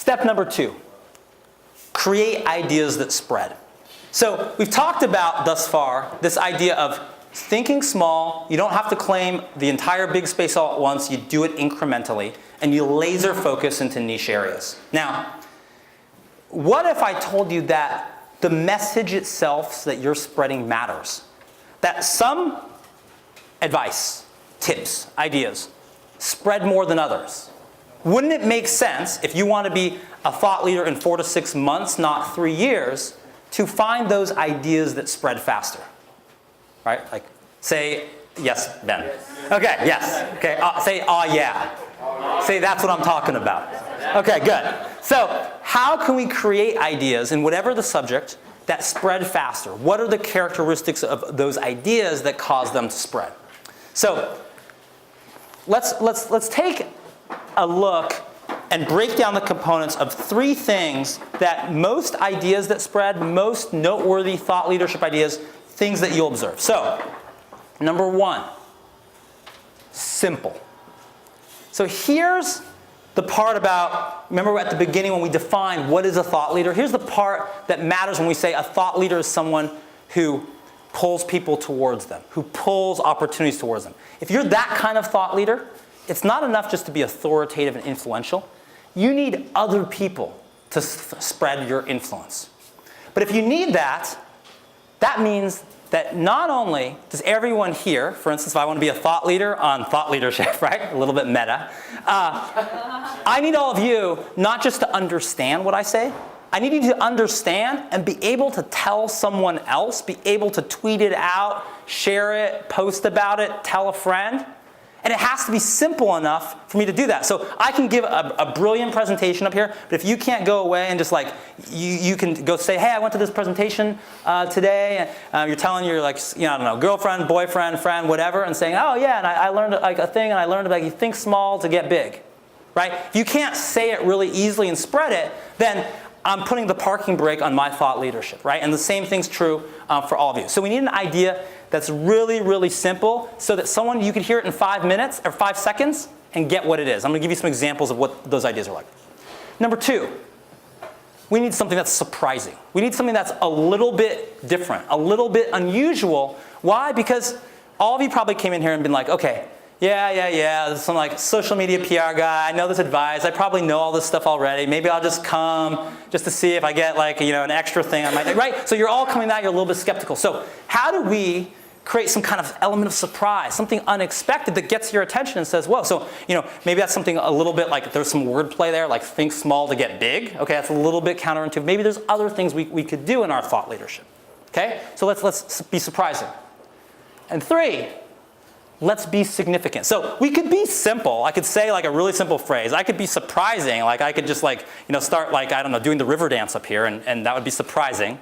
Step number 2, create ideas that spread. So we've talked about thus far this idea of thinking small. You don't have to claim the entire big space all at once. You do it incrementally, and you laser focus into niche areas. Now, what if I told you that the message itself that you're spreading matters? That some advice, tips, ideas spread more than others? Wouldn't it make sense, if you want to be a thought leader in 4 to 6 months, not 3 years, to find those ideas that spread faster? Right? Like, say, yes, Ben. Okay, yes. Okay, say, yeah. Say, that's what I'm talking about. Okay, good. So, how can we create ideas in whatever the subject that spread faster? What are the characteristics of those ideas that cause them to spread? So, let's take a look and break down the components of 3 things that most ideas that spread, most noteworthy thought leadership ideas, things that you'll observe. So, number 1, simple. So here's the part about, remember at the beginning when we defined what is a thought leader? Here's the part that matters when we say a thought leader is someone who pulls people towards them, who pulls opportunities towards them. If you're that kind of thought leader, it's not enough just to be authoritative and influential. You need other people to spread your influence. But if you need that, that means that not only does everyone here, for instance, if I want to be a thought leader on thought leadership, right? A little bit meta. I need all of you not just to understand what I say. I need you to understand and be able to tell someone else, be able to tweet it out, share it, post about it, tell a friend. And it has to be simple enough for me to do that. So I can give a brilliant presentation up here, but if you can't go away and just like, you can go say, hey, I went to this presentation today, and you're telling your like, I don't know, girlfriend, boyfriend, friend, whatever, and saying, oh yeah, and I learned like a thing, and I learned about you think small to get big, right? If you can't say it really easily and spread it, then I'm putting the parking brake on my thought leadership, right? And the same thing's true for all of you. So we need an idea that's really, really simple so that you could hear it in 5 minutes or 5 seconds and get what it is. I'm going to give you some examples of what those ideas are like. Number 2, we need something that's surprising. We need something that's a little bit different, a little bit unusual. Why? Because all of you probably came in here and been like, okay, yeah, some like social media PR guy, I know this advice, I probably know all this stuff already, maybe I'll just come just to see if I get like, an extra thing I might, right? So you're all coming out, you're a little bit skeptical. So how do we create some kind of element of surprise, something unexpected that gets your attention and says, whoa, so, maybe that's something a little bit like there's some wordplay there, like think small to get big. Okay, that's a little bit counterintuitive. Maybe there's other things we could do in our thought leadership. Okay, so let's be surprising. And 3, let's be significant. So we could be simple. I could say like a really simple phrase. I could be surprising. Like I could just like, start like, I don't know, doing the river dance up here, and that would be surprising.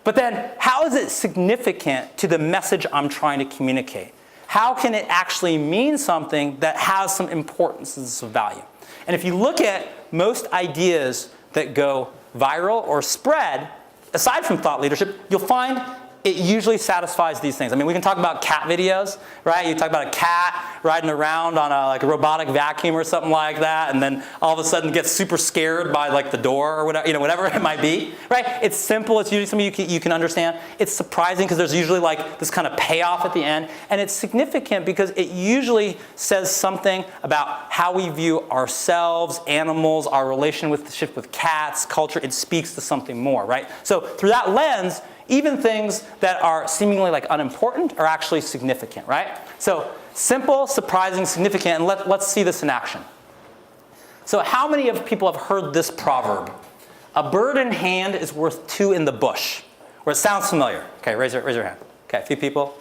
But then how is it significant to the message I'm trying to communicate? How can it actually mean something that has some importance and some value? And if you look at most ideas that go viral or spread, aside from thought leadership, you'll find it usually satisfies these things. I mean, we can talk about cat videos, right? You talk about a cat riding around on a robotic vacuum or something like that, and then all of a sudden gets super scared by like the door or whatever, whatever it might be, right? It's simple. It's usually something you can understand. It's surprising because there's usually like this kind of payoff at the end, and it's significant because it usually says something about how we view ourselves, animals, our relationship with cats, culture. It speaks to something more, right? So through that lens, even things that are seemingly like unimportant are actually significant, right? So simple, surprising, significant, and let's see this in action. So how many of people have heard this proverb? A bird in hand is worth 2 in the bush. Or it sounds familiar. Okay, raise your hand. Okay, a few people.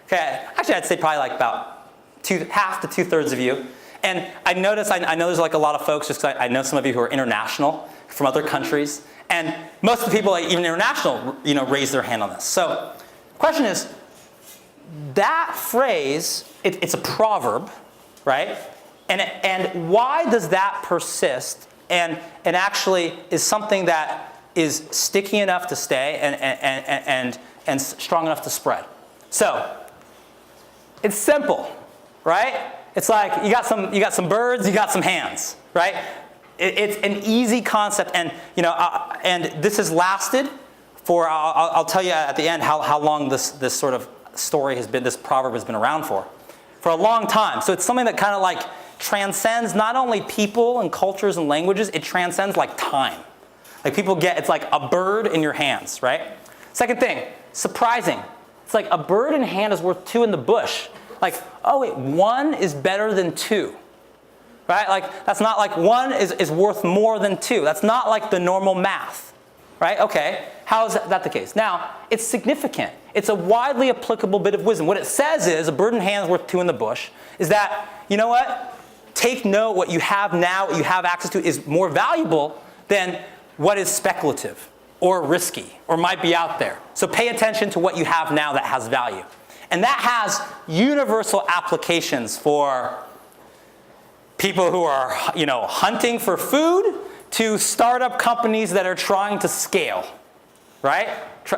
Okay, actually I'd say probably like about half to 2/3 of you. And I notice, I know there's like a lot of folks, just 'cause I know some of you who are international from other countries. And most of the people, even international, raise their hand on this. So the question is, that phrase, it's a proverb, right? And why does that persist and actually is something that is sticky enough to stay and strong enough to spread? So it's simple, right? It's like you got some birds, you got some hands, right? It's an easy concept, and and this has lasted for. I'll tell you at the end how long this sort of story has been. This proverb has been around for a long time. So it's something that kind of like transcends not only people and cultures and languages. It transcends like time. Like people get, it's like a bird in your hands, right? Second thing, surprising. It's like a bird in hand is worth two in the bush. Like, oh wait, one is better than two. Right? Like, that's not like one is worth more than two. That's not like the normal math. Right? Okay, how is that the case? Now, it's significant. It's a widely applicable bit of wisdom. What it says is, a bird in hand is worth two in the bush, is that, you know what? Take note, what you have now, what you have access to is more valuable than what is speculative or risky or might be out there. So pay attention to what you have now that has value. And that has universal applications for people who are, hunting for food to startup companies that are trying to scale, right?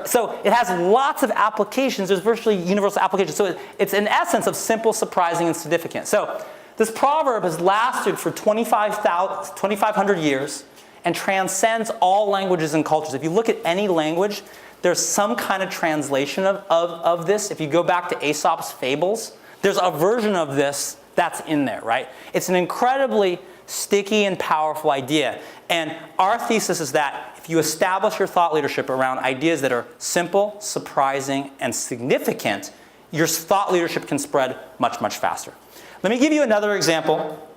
So it has lots of applications. There's virtually universal applications. So it's an essence of simple, surprising, and significant. So this proverb has lasted for 2,500 years and transcends all languages and cultures. If you look at any language, there's some kind of translation of this. If you go back to Aesop's fables, there's a version of this that's in there, right? It's an incredibly sticky and powerful idea. And our thesis is that if you establish your thought leadership around ideas that are simple, surprising, and significant, your thought leadership can spread much, much faster. Let me give you another example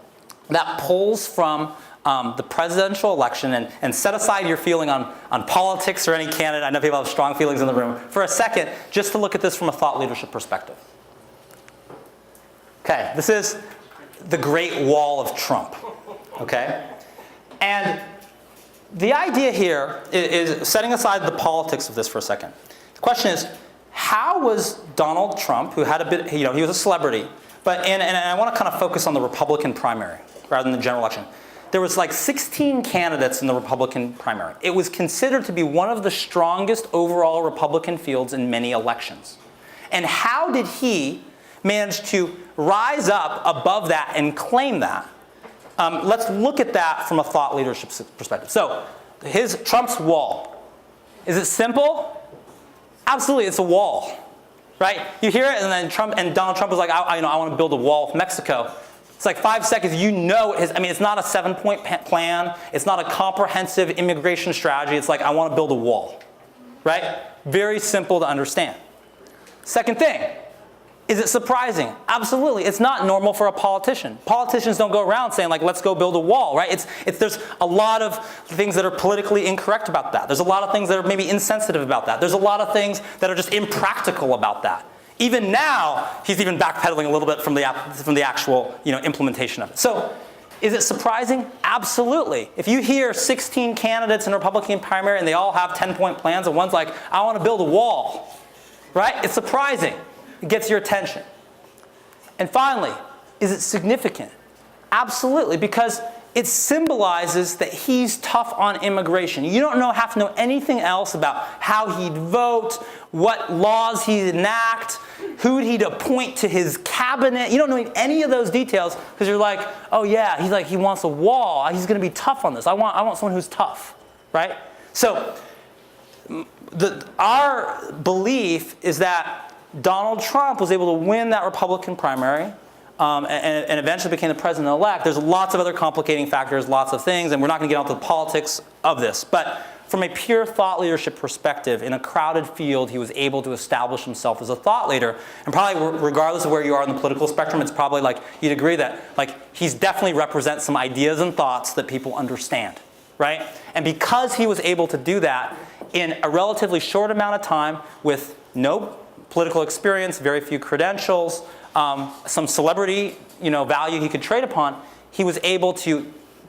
that pulls from the presidential election, and set aside your feeling on politics or any candidate. I know people have strong feelings in the room. For a second, just to look at this from a thought leadership perspective. Okay, this is the Great Wall of Trump. Okay? And the idea here is setting aside the politics of this for a second. The question is, how was Donald Trump, who had a bit, he was a celebrity, and I want to kind of focus on the Republican primary rather than the general election. There was like 16 candidates in the Republican primary. It was considered to be one of the strongest overall Republican fields in many elections. And how did he manage to rise up above that and claim that? Let's look at that from a thought leadership perspective. So, Trump's wall. Is it simple? Absolutely, it's a wall, right? You hear it, and then Donald Trump was like, I want to build a wall with Mexico. It's like 5 seconds, it's not a 7-point plan. It's not a comprehensive immigration strategy. It's like, I want to build a wall, right? Very simple to understand. Second thing, is it surprising? Absolutely. It's not normal for a politician. Politicians don't go around saying, like, let's go build a wall, right? There's a lot of things that are politically incorrect about that. There's a lot of things that are maybe insensitive about that. There's a lot of things that are just impractical about that. Even now, he's even backpedaling a little bit from the actual implementation of it. So, is it surprising? Absolutely. If you hear 16 candidates in a Republican primary and they all have 10-point plans, and one's like, I want to build a wall, right? It's surprising. It gets your attention. And finally, is it significant? Absolutely, because it symbolizes that he's tough on immigration. You don't have to know anything else about how he'd vote, what laws he'd enact, who he'd appoint to his cabinet. You don't know any of those details because you're like, oh yeah, he wants a wall. He's going to be tough on this. I want someone who's tough, right? So our belief is that Donald Trump was able to win that Republican primary. And eventually became the president-elect. There's lots of other complicating factors, lots of things, and we're not going to get into the politics of this. But from a pure thought leadership perspective, in a crowded field, he was able to establish himself as a thought leader. And probably regardless of where you are in the political spectrum, it's probably like you'd agree that he's definitely represents some ideas and thoughts that people understand, right? And because he was able to do that in a relatively short amount of time with no political experience, very few credentials, some celebrity, value he could trade upon, he was able to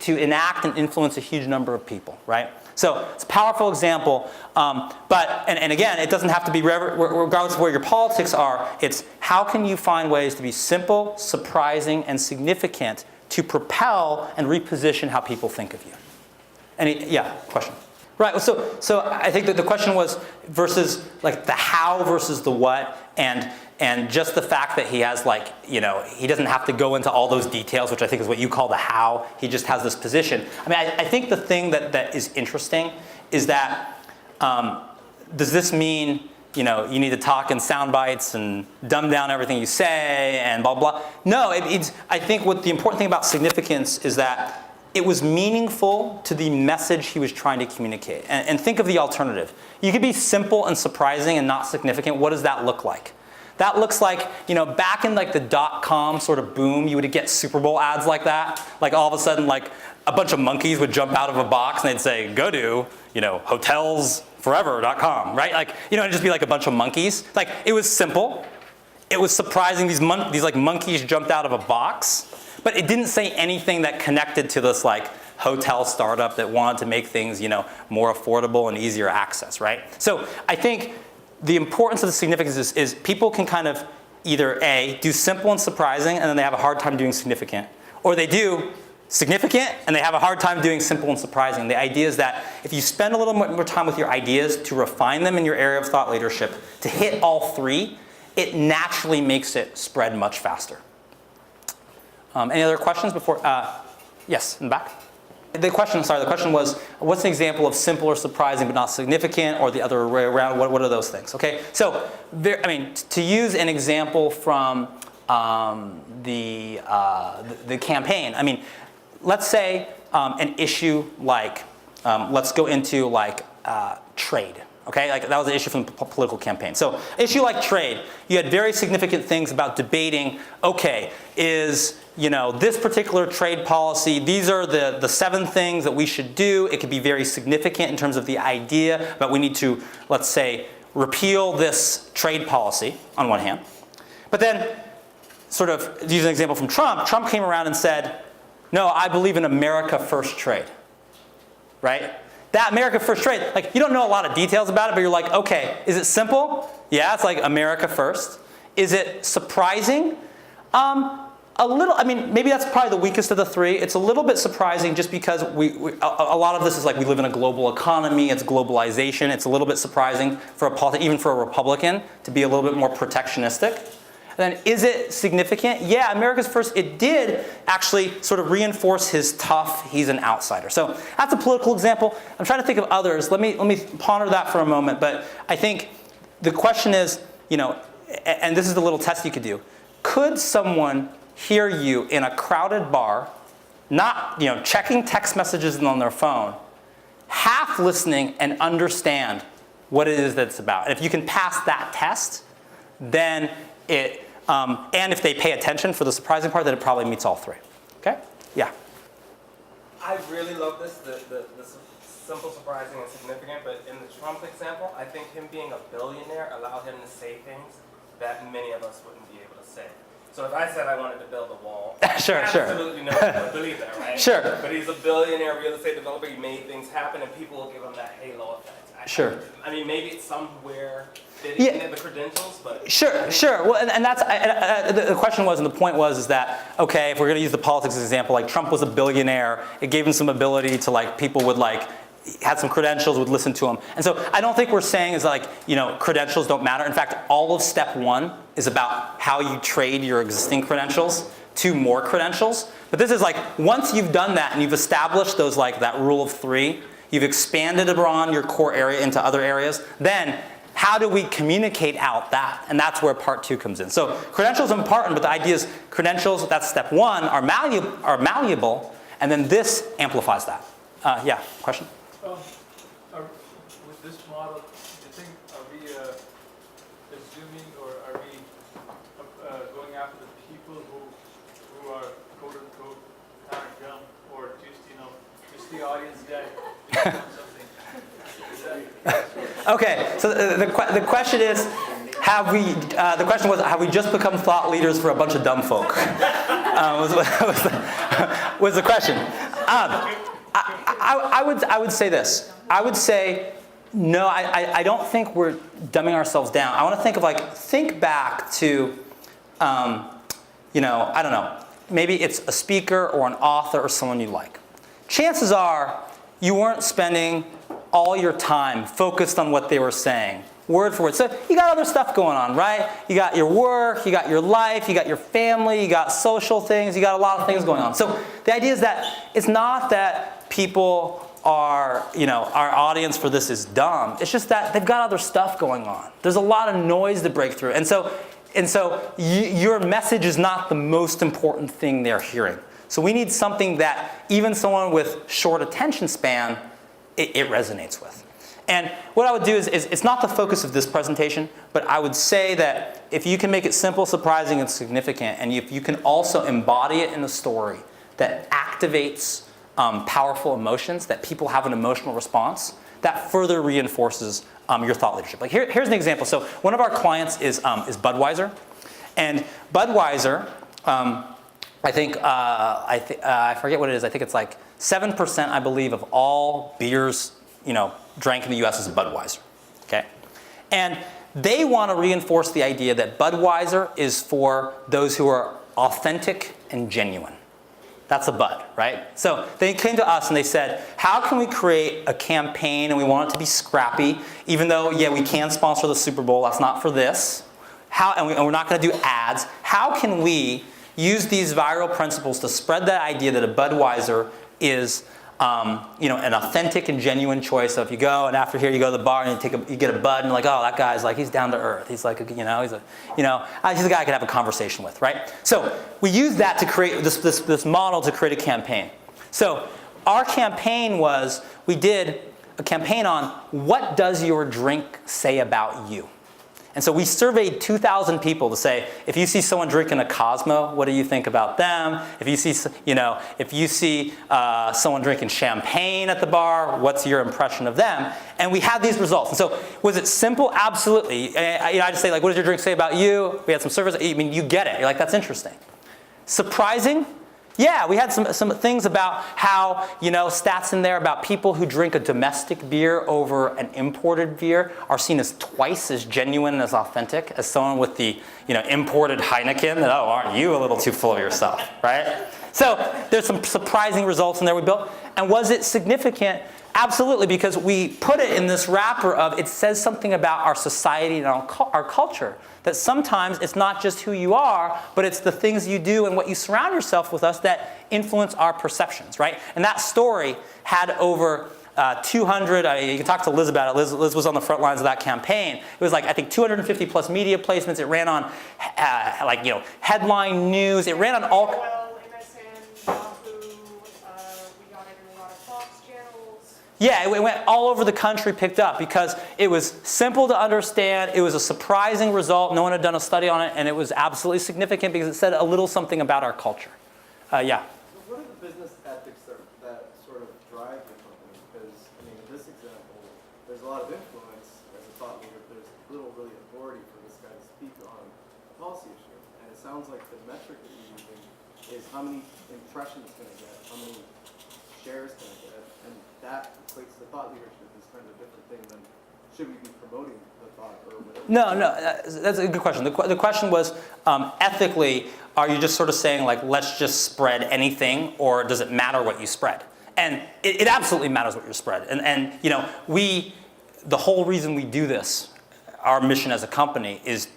enact and influence a huge number of people, right? So it's a powerful example, but again, it doesn't have to be regardless of where your politics are. It's how can you find ways to be simple, surprising, and significant to propel and reposition how people think of you. Question. Right. So I think that the question was versus like the how versus the what, and And just the fact that he has like, he doesn't have to go into all those details, which I think is what you call the how. He just has this position. I mean, I think the thing that is interesting is that, does this mean, you need to talk in sound bites and dumb down everything you say and blah, blah. No, I think what the important thing about significance is that it was meaningful to the message he was trying to communicate. And think of the alternative. You could be simple and surprising and not significant. What does that look like? That looks like, back in like the .com sort of boom, you would get Super Bowl ads like that. Like all of a sudden, like a bunch of monkeys would jump out of a box and they'd say, go to, hotelsforever.com, right? Like, it'd just be like a bunch of monkeys. Like, it was simple. It was surprising. These like monkeys jumped out of a box. But it didn't say anything that connected to this like hotel startup that wanted to make things, more affordable and easier access, right? So I think the importance of the significance is people can kind of either A, do simple and surprising, and then they have a hard time doing significant. Or they do significant, and they have a hard time doing simple and surprising. The idea is that if you spend a little more time with your ideas to refine them in your area of thought leadership, to hit all three, it naturally makes it spread much faster. Any other questions before? Yes, in the back. The question was, what's an example of simple or surprising but not significant, or the other way around? What are those things? Okay, so to use an example from the campaign. Let's say an issue like, let's go into like trade. Okay, like that was an issue from the political campaign. So, issue like trade, you had very significant things about debating. Okay, is this particular trade policy? These are the 7 things that we should do. It could be very significant in terms of the idea, but we need to, let's say, repeal this trade policy on one hand. But then, sort of to use an example from Trump. Trump came around and said, "No, I believe in America first trade." Right? That America first trade, like you don't know a lot of details about it, but you're like, okay, is it simple? Yeah, it's like America first. Is it surprising? A little, maybe that's probably the weakest of the 3. It's a little bit surprising just because a lot of this is like we live in a global economy, it's globalization. It's a little bit surprising for even for a Republican to be a little bit more protectionistic. And then is it significant? Yeah, America's first, it did actually sort of reinforce his tough, he's an outsider. So that's a political example. I'm trying to think of others. Let me ponder that for a moment. But I think the question is, and this is the little test you could do. Could someone hear you in a crowded bar, not, checking text messages on their phone, half listening and understand what it is that it's about? And if you can pass that test, then and if they pay attention for the surprising part, then it probably meets all 3. Okay? Yeah. I really love this, the simple, surprising, and significant, but in the Trump example, I think him being a billionaire allowed him to say things that many of us wouldn't be able to say. So if I said I wanted to build a wall, sure. Absolutely no one would believe that, right? Sure. But he's a billionaire real estate developer, he made things happen, and people will give him that halo effect. Sure. Maybe it's somewhere that he didn't have the credentials, but... Sure. Well, and that's, the question was, and the point was, is that, okay, if we're going to use the politics example, like Trump was a billionaire, it gave him some ability to like, people would like, had some credentials, would listen to him. And so I don't think we're saying is like, credentials don't matter. In fact, all of step 1 is about how you trade your existing credentials to more credentials. But this is like, once you've done that and you've established those like, that rule of 3, you've expanded upon your core area into other areas, then how do we communicate out that? And that's where part 2 comes in. So credentials are important, but the idea is credentials, that's step 1, are malleable, and then this amplifies that. Yeah, question? With this model, do you think, are we assuming, or are we going after the people who are quote unquote kind of dumb, or just the audience dead? Okay, so the question is, have we just become thought leaders for a bunch of dumb folk? Was the question. I would say this. I would say, no, I don't think we're dumbing ourselves down. I want to think of think back to, I don't know, maybe it's a speaker or an author or someone you like. Chances are you weren't spending all your time focused on what they were saying. word for word. So you got other stuff going on, right? You got your work, you got your life, you got your family, you got social things, you got a lot of things going on. So the idea is that it's not that people are, our audience for this is dumb. It's just that they've got other stuff going on. There's a lot of noise to break through. And so your message is not the most important thing they're hearing. So we need something that even someone with short attention span, it resonates with. And what I would do is it's not the focus of this presentation, but I would say that if you can make it simple, surprising, and significant, and if you can also embody it in a story that activates powerful emotions, that people have an emotional response, that further reinforces your thought leadership. Like here's an example. So one of our clients is Budweiser, and Budweiser, I forget what it is. I think it's like 7%, I believe, of all beers, drank in the U.S. is Budweiser. Okay, and they want to reinforce the idea that Budweiser is for those who are authentic and genuine. That's a Bud, right? So they came to us and they said, how can we create a campaign, and we want it to be scrappy, even though, yeah, we can sponsor the Super Bowl, that's not for this. And we're not going to do ads. How can we use these viral principles to spread that idea that a Budweiser is an authentic and genuine choice? So if you go, and after here you go to the bar and you get a Bud, and you're like, oh, that guy's like, he's down to earth. He's like, he's a guy I could have a conversation with, right? So we use that to create this model to create a campaign. So our campaign was, we did a campaign on what does your drink say about you? And so we surveyed 2,000 people to say, if you see someone drinking a Cosmo, what do you think about them? If you see, someone drinking champagne at the bar, what's your impression of them? And we had these results. And so was it simple? Absolutely. I just say, like, what does your drink say about you? We had some surveys. I mean, you get it. You're like, that's interesting. Surprising? Yeah, we had some things about how, stats in there about people who drink a domestic beer over an imported beer are seen as twice as genuine and as authentic as someone with the, imported Heineken. That, oh, aren't you a little too full of yourself, right? So there's some surprising results in there we built. And was it significant? Absolutely, because we put it in this wrapper of it says something about our society and our culture. That sometimes it's not just who you are, but it's the things you do and what you surround yourself with us that influence our perceptions, right? And that story had over 200, you can talk to Liz about it. Liz was on the front lines of that campaign. It was like, I think, 250 plus media placements. It ran on, headline news. It ran on all... MSN, Yahoo, we got it in a lot of Fox channels. Yeah, it went all over the country, picked up, because it was simple to understand. It was a surprising result. No one had done a study on it, and it was absolutely significant because it said a little something about our culture. Yeah. So what are the business ethics that sort of drive your company? Because, in this example, there's a lot of influence as a thought leader, but there's little really authority for this guy to speak on a policy issue. And it sounds like the metric that you're using is how many impressions can I get, how many shares can I get, and that equates to thought leadership is kind of a different thing than should we be promoting the thought or whatever. No, that's a good question. The question was, ethically, are you just sort of saying, like, let's just spread anything, or does it matter what you spread? And it absolutely matters what you spread. And the whole reason we do this, our mission as a company, is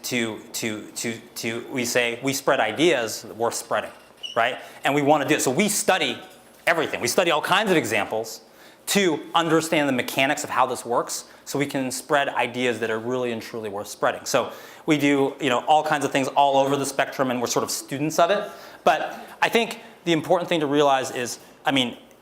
we say we spread ideas worth spreading, right? And we want to do it. So we study everything. We study all kinds of examples to understand the mechanics of how this works, so we can spread ideas that are really and truly worth spreading. So we do, all kinds of things all over the spectrum, and we're sort of students of it. But I think the important thing to realize is,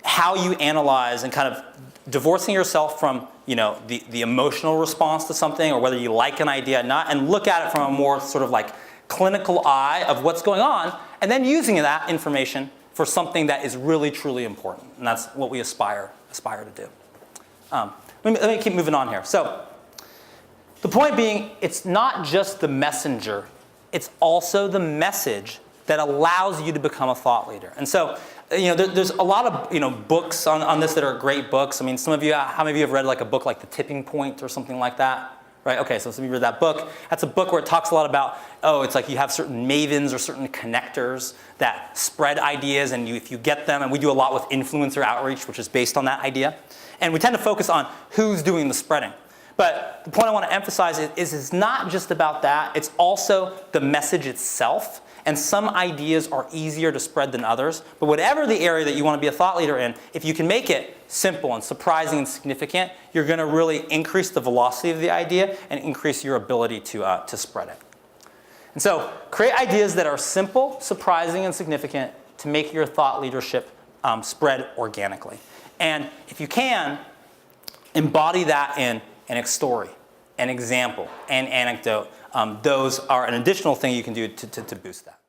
how you analyze and kind of divorcing yourself from, the emotional response to something, or whether you like an idea or not, and look at it from a more sort of like clinical eye of what's going on, and then using that information for something that is really, truly important. And that's what we aspire to do. Let me keep moving on here. So the point being, it's not just the messenger, it's also the message that allows you to become a thought leader. And so, there's a lot of, books on this that are great books. How many of you have read like a book like The Tipping Point or something like that? Right, okay, so some of you read that book. That's a book where it talks a lot about, it's like you have certain mavens or certain connectors that spread ideas, and if you get them, and we do a lot with influencer outreach, which is based on that idea. And we tend to focus on who's doing the spreading. But the point I want to emphasize is it's not just about that. It's also the message itself. And some ideas are easier to spread than others. But whatever the area that you want to be a thought leader in, if you can make it simple and surprising and significant, you're going to really increase the velocity of the idea and increase your ability to spread it. And so create ideas that are simple, surprising, and significant to make your thought leadership spread organically. And if you can, embody that in an story, an example, an anecdote. Those are an additional thing you can do to boost that.